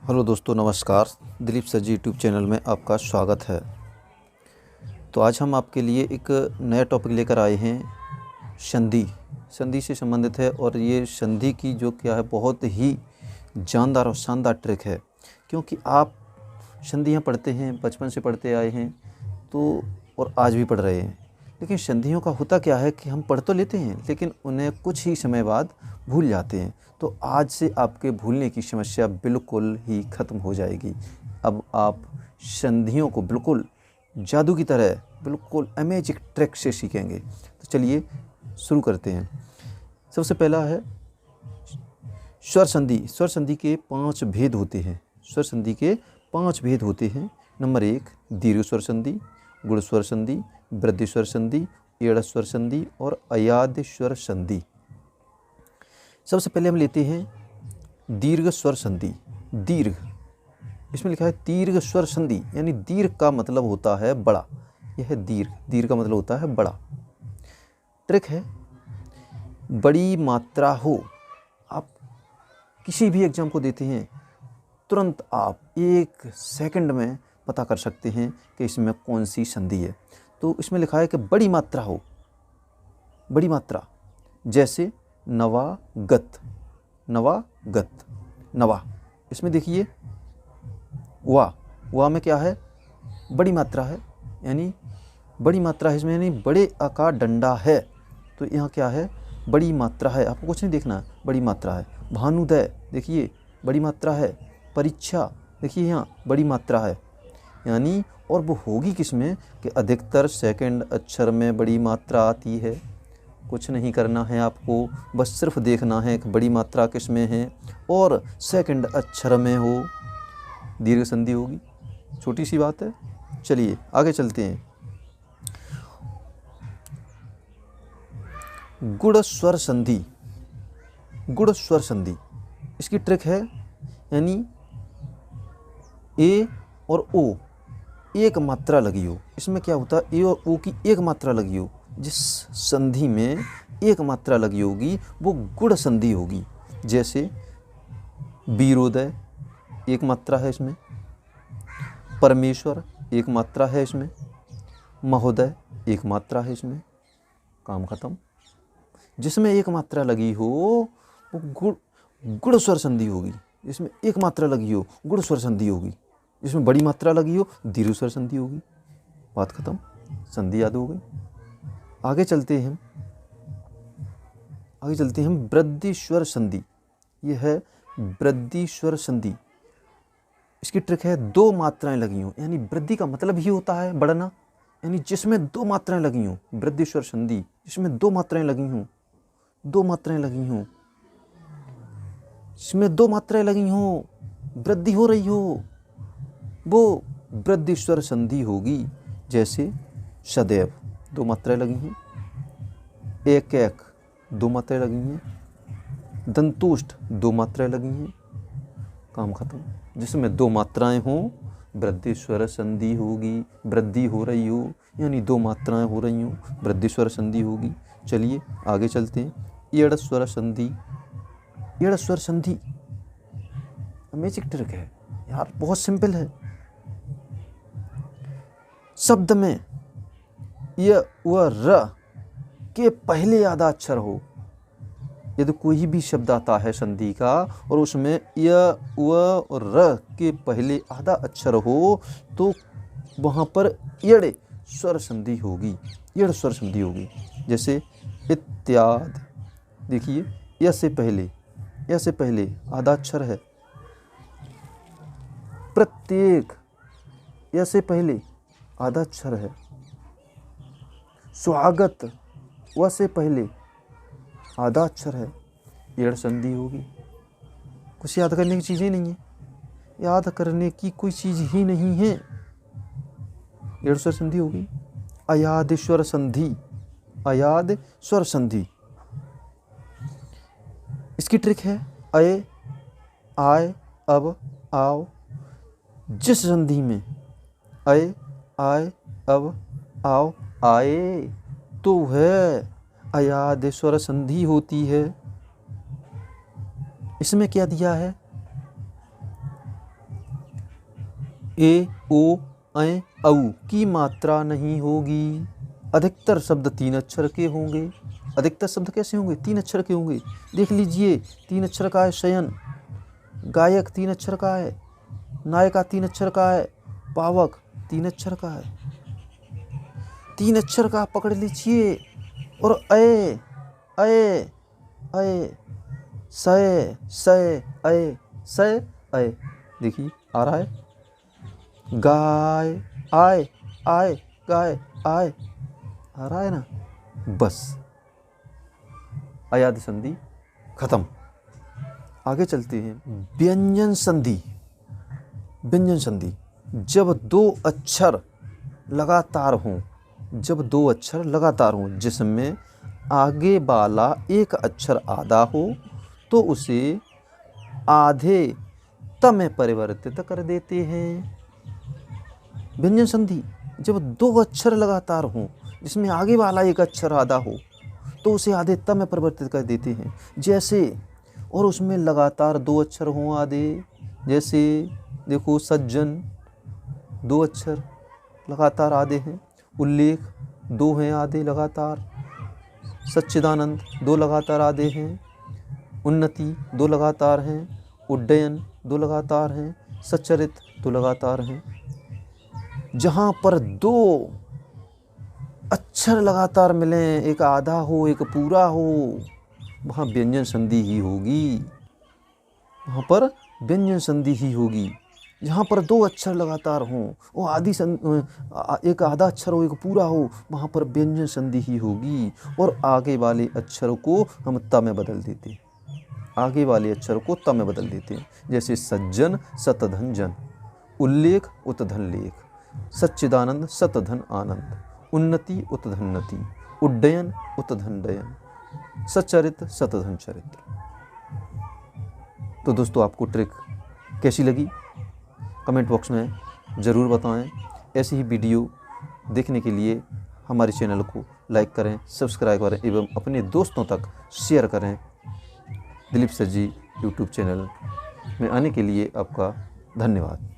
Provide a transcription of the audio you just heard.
Hello दोस्तों, नमस्कार। Dilip sir जी YouTube channel में आपका स्वागत है। तो आज हम आपके लिए एक नया टॉपिक लेकर आए हैं। संधि संधि से संबंधित है और ये संधि की जो क्या है बहुत ही जानदार और शानदार ट्रिक है। क्योंकि आप संधियाँ पढ़ते हैं, बचपन से पढ़ते आए हैं तो और आज भी पढ़ रहे हैं। लेकिन संधियों का होता क्या है कि हम पढ़ तो लेते हैं लेकिन उन्हें कुछ ही समय बाद भूल जाते हैं। तो आज से आपके भूलने की समस्या बिल्कुल ही ख़त्म हो जाएगी। अब आप संधियों को बिल्कुल जादू की तरह, बिल्कुल अमेजिंग ट्रिक से सीखेंगे। तो चलिए शुरू करते हैं। सबसे पहला है स्वर संधि। स्वर संधि के 5 भेद होते हैं। स्वर संधि के 5 भेद होते हैं। नंबर 1 दीर्घ स्वर संधि, गुण स्वर संधि, वृद्धि स्वर संधि, एड़ स्वर संधि और अयाद्य स्वर संधि। सबसे पहले हम लेते हैं दीर्घ स्वर संधि। दीर्घ, इसमें लिखा है दीर्घ स्वर संधि, यानी दीर्घ का मतलब होता है बड़ा। यह है दीर्घ, दीर्घ का मतलब होता है बड़ा। ट्रिक है बड़ी मात्रा हो। आप किसी भी एग्जाम को देते हैं, तुरंत आप 1 सेकंड में पता कर सकते हैं कि इसमें कौन सी संधि है। तो इसमें लिखा है कि बड़ी मात्रा हो। बड़ी मात्रा जैसे नवागत, नवागत, नवा। इसमें देखिए वाह में क्या है, बड़ी मात्रा है, यानी बड़ी मात्रा है इसमें, यानी बड़े आकार डंडा है। तो यहाँ क्या है, बड़ी मात्रा है, आपको कुछ नहीं देखना, बड़ी मात्रा है। भानुदय देखिए बड़ी मात्रा है। परीक्षा देखिए यहाँ बड़ी मात्रा है, यानी और वो होगी किसमें कि अधिकतर सेकंड अक्षर में बड़ी मात्रा आती है। कुछ नहीं करना है आपको, बस सिर्फ देखना है कि बड़ी मात्रा किस में है और सेकंड अक्षर में हो, दीर्घ संधि होगी। छोटी सी बात है। चलिए आगे चलते हैं। गुण स्वर संधि। गुण स्वर संधि, इसकी ट्रिक है, यानी ए और ओ एक मात्रा लगी हो। इसमें क्या होता है, ए और ओ की एक मात्रा लगी हो। जिस संधि में एक मात्रा लगी होगी वो गुण संधि होगी। जैसे वीरोदय एक मात्रा है इसमें, परमेश्वर एक मात्रा है इसमें, महोदय एक मात्रा है इसमें। काम खत्म। जिसमें एक मात्रा लगी हो वो गुण स्वर संधि होगी। जिसमें एक मात्रा लगी हो गुण स्वर संधि होगी। जिसमें बड़ी मात्रा लगी हो दीर्घ स्वर संधि होगी। बात खत्म, संधि याद हो गई। आगे चलते हैं हम वृद्धि स्वर संधि। यह है वृद्धि स्वर संधि। इसकी ट्रिक है 2 मात्राएं लगी हों, यानी वृद्धि का मतलब ही होता है बढ़ना, यानी जिसमें 2 मात्राएं लगी हों। वृद्धि स्वर संधि जिसमें 2 मात्राएं लगी हों, 2 मात्राएं लगी हों, जिसमें 2 मात्राएं लगी हों, वृद्धि हो रही हो, वो वृद्धि स्वर संधि होगी। जैसे सदैव 2 मात्राएं लगी हैं, एक एक 2 मात्राएं लगी हैं, दंतुष्ट 2 मात्राएं लगी हैं। काम खत्म। जिसमें 2 मात्राएं हों वृद्धि स्वर संधि होगी। वृद्धि हो रही हो यानी 2 मात्राएं हो रही हों, वृद्धि स्वर संधि होगी। चलिए आगे चलते हैं। एड़ स्वर संधि। एड़ स्वर संधि अमेजिंग ट्रिक है यार, बहुत सिंपल है। शब्द में य व र के पहले आधा अक्षर हो। यदि कोई भी शब्द आता है संधि का और उसमें य व और र के पहले आधा अक्षर हो तो वहाँ पर एड़ स्वर संधि होगी। एड़ स्वर संधि होगी। जैसे इत्यादि देखिए, य से पहले आधा अक्षर है। प्रत्येक य से पहले आधा अक्षर है। स्वागत व से पहले आधा अक्षर है। एड़ संधि होगी। कुछ याद करने की चीज़ें नहीं है, याद करने की कोई चीज़ ही नहीं है। एड़ स्वर संधि होगी। अयाद स्वर संधि। अयाद स्वर संधि, इसकी ट्रिक है अय, आय, अब, आओ। जिस संधि में अय, आय, अब, आओ आए तो वह अयाद स्वर संधि होती है। इसमें क्या दिया है, ए, ओ, ऐ, औ की मात्रा नहीं होगी। अधिकतर शब्द 3 अक्षर के होंगे। अधिकतर शब्द कैसे होंगे? 3 अक्षर के होंगे। देख लीजिए, 3 अक्षर का है शयन, गायक 3 अक्षर का है, नायिका 3 अक्षर का है, पावक 3 अक्षर का है। 3 अक्षर का पकड़ लीजिए। और ऐ, सय, ऐ, सय, ऐ, देखिए आ रहा है। गाय, आय, गाय, आय, आ रहा है ना। बस अयाद संधि खत्म। आगे चलते हैं। व्यंजन संधि। व्यंजन संधि जब 2 अक्षर लगातार हों, जब 2 अक्षर लगातार हों जिसमें आगे वाला एक अक्षर आधा हो तो उसे आधे त में परिवर्तित कर देते हैं। व्यंजन संधि जब 2 अक्षर लगातार हों जिसमें आगे वाला एक अक्षर आधा हो तो उसे आधे त में परिवर्तित कर देते हैं। जैसे, और उसमें लगातार 2 अक्षर हों आधे, जैसे देखो सज्जन 2 अक्षर लगातार आधे हैं, उल्लेख 2 हैं आधे लगातार, सच्चिदानंद 2 लगातार आधे हैं, उन्नति 2 लगातार हैं, उड्डयन 2 लगातार हैं, सच्चरित 2 लगातार हैं। जहाँ पर 2 अक्षर लगातार मिलें, एक आधा हो एक पूरा हो, वहाँ व्यंजन संधि ही होगी। वहाँ पर व्यंजन संधि ही होगी। जहाँ पर 2 अक्षर लगातार हों, वो एक आधा अक्षर हो एक पूरा हो, वहाँ पर व्यंजन संधि ही होगी। और आगे वाले अक्षर को हम त में बदल देते हैं। आगे वाले अक्षर को त में बदल देते हैं। जैसे सज्जन सतधन जन, उल्लेख उत्धन लेख, सच्चिदानंद सतधन आनंद, उन्नति उत्धन्नति, उड्डयन उत्धन डयन, सच्चरित सतधन चरित्र। तो दोस्तों, आपको ट्रिक कैसी लगी कमेंट बॉक्स में ज़रूर बताएं। ऐसी ही वीडियो देखने के लिए हमारे चैनल को लाइक करें, सब्सक्राइब करें एवं अपने दोस्तों तक शेयर करें। दिलीप सर जी यूट्यूब चैनल में आने के लिए आपका धन्यवाद।